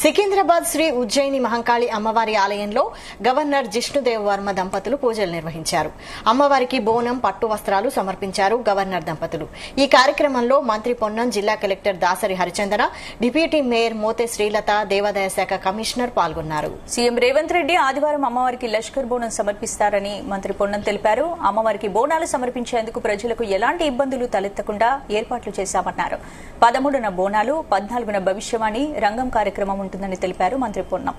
సికింద్రాబాద్ శ్రీ ఉజ్జయిని మహంకాళి అమ్మవారి ఆలయంలో గవర్నర్ జిష్ణుదేవ్ వర్మ దంపతులు పూజలు నిర్వహించారు. అమ్మవారికి బోనం, పట్టు వస్త్రాలు సమర్పించారు గవర్నర్ దంపతులు. ఈ కార్యక్రమంలో మంత్రి పొన్నం, జిల్లా కలెక్టర్ దాసరి హరిచందన, డిప్యూటీ మేయర్ మోతే శ్రీలత, దేవాదాయ శాఖ కమిషనర్ పాల్గొన్నారు. సీఎం రేవంత్ రెడ్డి ఆదివారం అమ్మవారికి లష్కర్ బోనం సమర్పిస్తారని మంత్రి పొన్నం తెలిపారు. అమ్మవారికి బోనాలు సమర్పించేందుకు ప్రజలకు ఎలాంటి ఇబ్బందులు తలెత్తకుండా ఏర్పాట్లు చేశామన్నారు. 13న బోనాలు, 14న భవిష్యవాణి రంగం కార్యక్రమం ఉంటుందని తెలిపారు మంత్రి పొన్నం.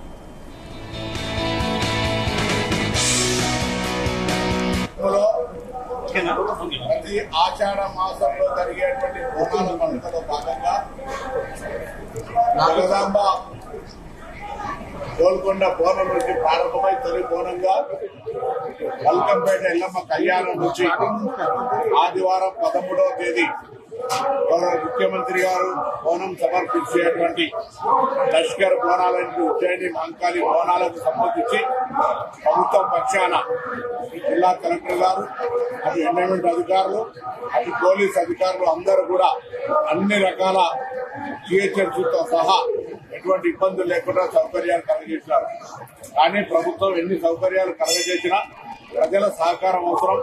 ప్రతి ఆషాఢ మాసంలో జరిగేటువంటి బోనాల పండుగలో భాగంగా జగదాంబ గోల్కొండ బోనం నుంచి ప్రారంభమై తొలి బోనంగా వల్కంపేట ఎల్లమ్మ కళ్యాణం నుంచి ఆదివారం 13వ తేదీ ముఖ్యమంత్రి గారు బోనం సమర్పించేటువంటి లష్కర్ బోనాలను ఉజ్జయిని మహంకాళి బోనాలకు సంబంధించి ప్రభుత్వం పక్షాన జిల్లా కలెక్టర్ గారు, అటు ఎండోమెంట్ అధికారులు, అటు పోలీస్ అధికారులు అందరూ కూడా అన్ని రకాల జిహెచ్ఎంసీతో సహా ఎటువంటి ఇబ్బందులు లేకుండా సౌకర్యాలు కలగజేసినారు. కానీ ప్రభుత్వం ఎన్ని సౌకర్యాలు కలగజేసినా ప్రజల సహకారం అవసరం.